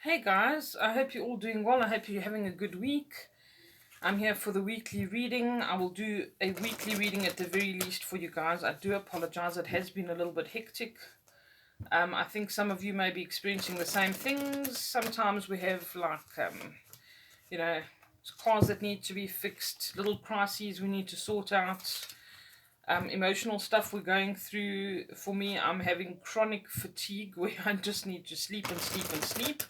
Hey guys, I hope you're all doing well. I hope you're having a good week. I'm here for the weekly reading. I will do a weekly reading at the very least for you guys. I do apologize, it has been a little bit hectic. I think some of you may be experiencing the same things. Sometimes we have, you know, cars that need to be fixed, little crises we need to sort out, emotional stuff we're going through. For me, I'm having chronic fatigue where I just need to sleep and sleep and sleep.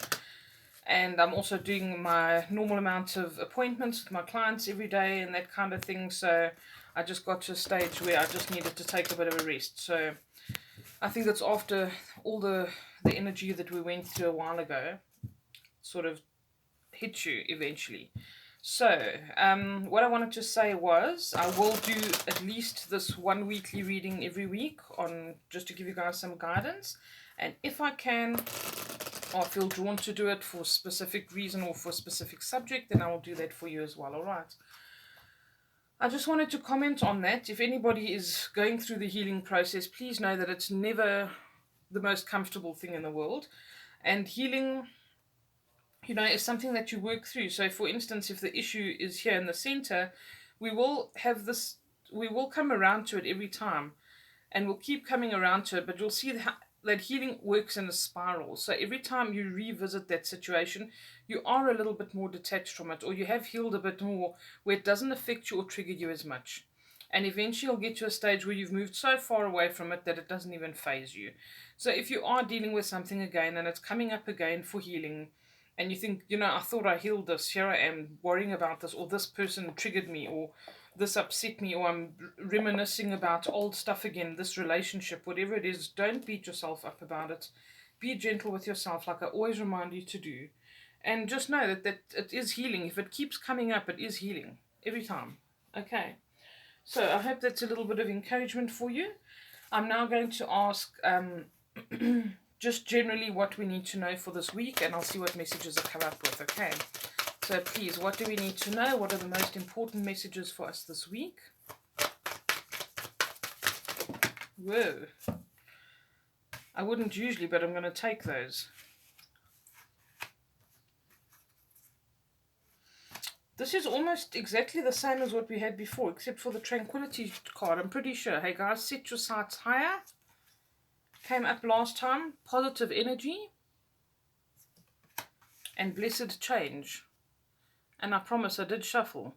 And I'm also doing my normal amount of appointments with my clients every day and that kind of thing. So I just got to a stage where I just needed to take a bit of a rest. So I think that's after all the energy that we went through a while ago sort of hit you eventually. So, what I wanted to say was, I will do at least this one weekly reading every week on just to give you guys some guidance. And if I can, or feel drawn to do it for a specific reason or for a specific subject, then I will do that for you as well. All right. I just wanted to comment on that. If anybody is going through the healing process, please know that it's never the most comfortable thing in the world. And healing, is something that you work through. So, for instance, if the issue is here in the center, we will have this, we will come around to it every time and we'll keep coming around to it, but you'll see that healing works in a spiral. So every time you revisit that situation, you are a little bit more detached from it, or you have healed a bit more where it doesn't affect you or trigger you as much. And eventually you'll get to a stage where you've moved so far away from it that it doesn't even phase you. So if you are dealing with something again and it's coming up again for healing, and you think, I thought I healed this, here I am worrying about this, or this person triggered me, or this upset me, or I'm reminiscing about old stuff again, this relationship, whatever it is, don't beat yourself up about it. Be gentle with yourself, like I always remind you to do. And just know that it is healing. If it keeps coming up, it is healing every time. Okay. So I hope that's a little bit of encouragement for you. I'm now going to ask just generally what we need to know for this week, and I'll see what messages I come up with. Okay. So please, what do we need to know? What are the most important messages for us this week? Whoa. I wouldn't usually, but I'm going to take those. This is almost exactly the same as what we had before, except for the tranquility card, I'm pretty sure. Hey guys, set your sights higher. Came up last time. Positive energy. And blessed change. And I promise I did shuffle.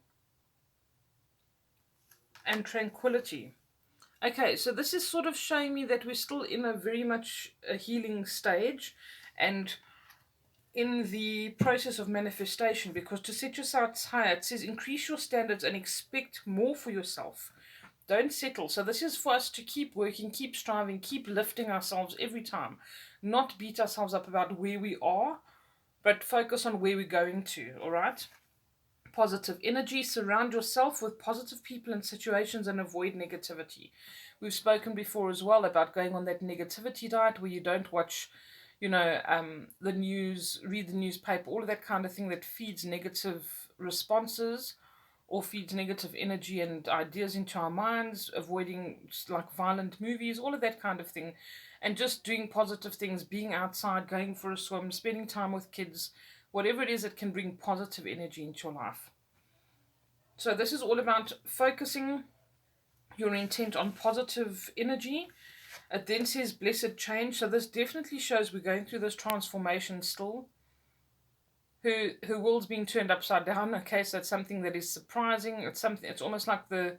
And tranquility. Okay, so this is sort of showing me that we're still in a very much a healing stage and in the process of manifestation, because to set your sights higher, it says increase your standards and expect more for yourself. Don't settle. So this is for us to keep working, keep striving, keep lifting ourselves every time. Not beat ourselves up about where we are, but focus on where we're going to, all right? Positive energy. Surround yourself with positive people and situations and avoid negativity. We've spoken before as well about going on that negativity diet where you don't watch, the news, read the newspaper, all of that kind of thing that feeds negative responses or feeds negative energy and ideas into our minds, avoiding like violent movies, all of that kind of thing, and just doing positive things, being outside, going for a swim, spending time with kids, whatever it is that can bring positive energy into your life. So this is all about focusing your intent on positive energy. It then says blessed change. So this definitely shows we're going through this transformation still. Her world's being turned upside down. Okay, so it's something that is surprising. It's almost like this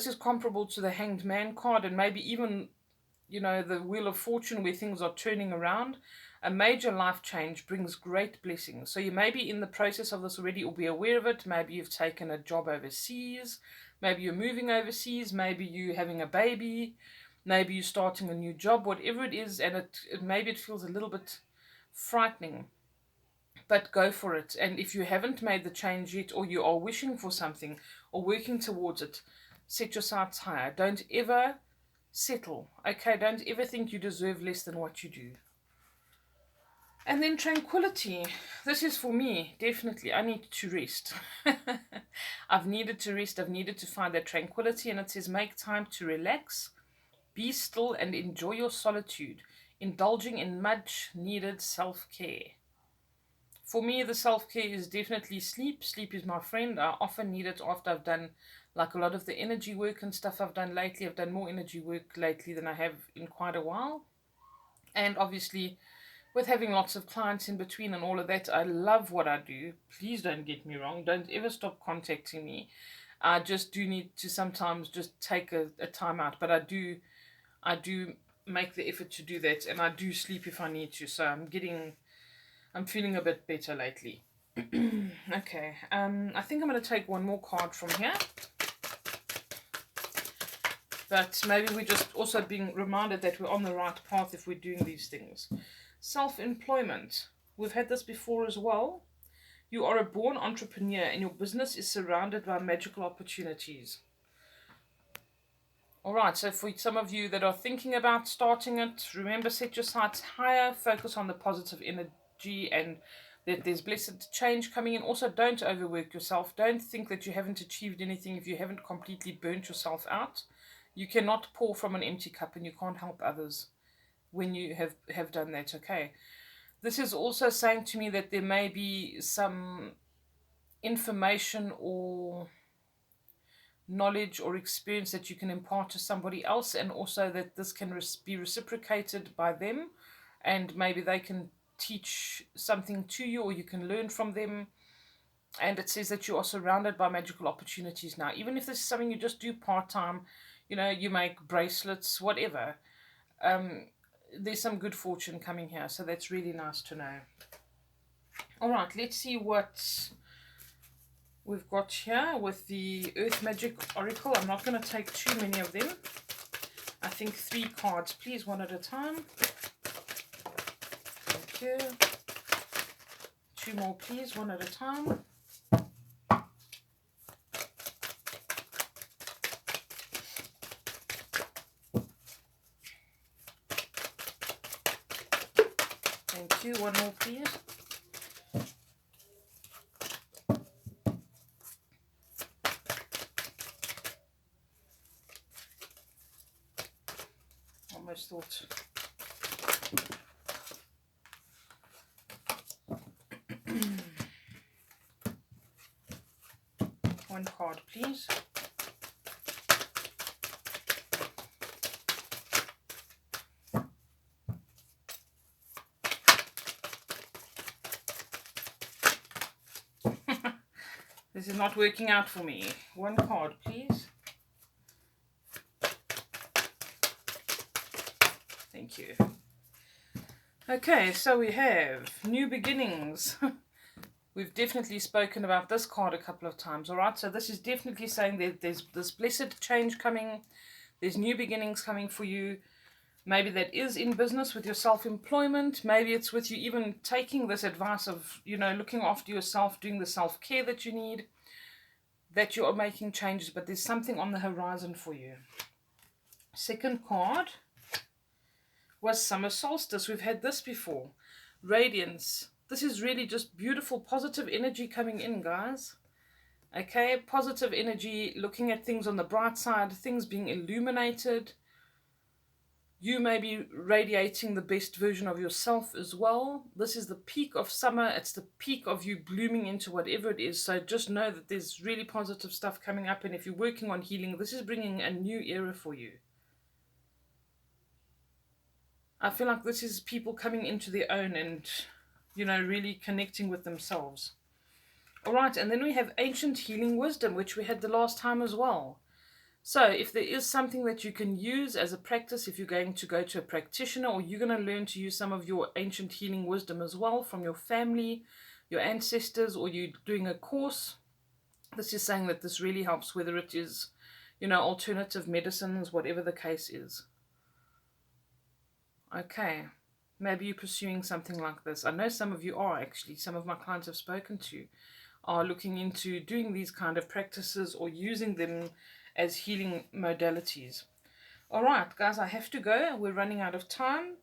is comparable to the Hanged Man card, and maybe even the Wheel of Fortune, where things are turning around. A major life change brings great blessings. So you may be in the process of this already or be aware of it. Maybe you've taken a job overseas. Maybe you're moving overseas. Maybe you're having a baby. Maybe you're starting a new job. Whatever it is, and maybe it feels a little bit frightening. But go for it. And if you haven't made the change yet, or you are wishing for something or working towards it, set your sights higher. Don't ever settle. Okay, don't ever think you deserve less than what you do. And then tranquility. This is for me, definitely. I need to rest. I've needed to rest. I've needed to find that tranquility. And it says, make time to relax, be still, and enjoy your solitude. indulging in much needed self-care. For me, the self-care is definitely sleep. Sleep is my friend. I often need it after I've done like a lot of the energy work and stuff I've done lately. I've done more energy work lately than I have in quite a while. And obviously, with having lots of clients in between and all of that, I love what I do. Please don't get me wrong. Don't ever stop contacting me. I just do need to sometimes just take a time out. But I do make the effort to do that, and I do sleep if I need to. So I'm feeling a bit better lately. Okay, I think I'm going to take one more card from here. But maybe we're just also being reminded that we're on the right path if we're doing these things. Self-employment. We've had this before as well. You are a born entrepreneur and your business is surrounded by magical opportunities. Alright, so for some of you that are thinking about starting it, remember, set your sights higher, focus on the positive energy and that there's blessed change coming in. Also, don't overwork yourself. Don't think that you haven't achieved anything if you haven't completely burnt yourself out. You cannot pour from an empty cup and you can't help others when you have done that, okay? This is also saying to me that there may be some information or knowledge or experience that you can impart to somebody else, and also that this can be reciprocated by them, and maybe they can teach something to you or you can learn from them. And it says that you are surrounded by magical opportunities now, even if this is something you just do part-time, you make bracelets, whatever. There's some good fortune coming here, so that's really nice to know. All right, let's see what we've got here with the Earth Magic Oracle. I'm not going to take too many of them. I think 3 cards, please, one at a time. Thank you. 2 more, please, one at a time. Thank you. 1 more, please. Almost thought. One card, please. This is not working out for me. 1 card, please. Thank you. Okay, so we have new beginnings. We've definitely spoken about this card a couple of times, all right? So this is definitely saying that there's this blessed change coming. There's new beginnings coming for you. Maybe that is in business with your self-employment. Maybe it's with you even taking this advice of, looking after yourself, doing the self-care that you need, that you are making changes, but there's something on the horizon for you. Second card was Summer Solstice. We've had this before. Radiance. This is really just beautiful, positive energy coming in, guys. Okay, positive energy, looking at things on the bright side, things being illuminated. You may be radiating the best version of yourself as well. This is the peak of summer. It's the peak of you blooming into whatever it is. So just know that there's really positive stuff coming up. And if you're working on healing, this is bringing a new era for you. I feel like this is people coming into their own and, really connecting with themselves. All right, and then we have ancient healing wisdom, which we had the last time as well. So if there is something that you can use as a practice, if you're going to go to a practitioner, or you're going to learn to use some of your ancient healing wisdom as well from your family, your ancestors, or you're doing a course, this is saying that this really helps, whether it is, alternative medicines, whatever the case is. Okay, maybe you're pursuing something like this. I know some of you are, actually. Some of my clients I've spoken to are looking into doing these kind of practices or using them as healing modalities. All right, guys, I have to go. We're running out of time.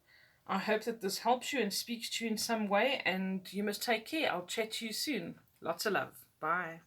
I hope that this helps you and speaks to you in some way, and you must take care. I'll chat to you soon. Lots of love. Bye.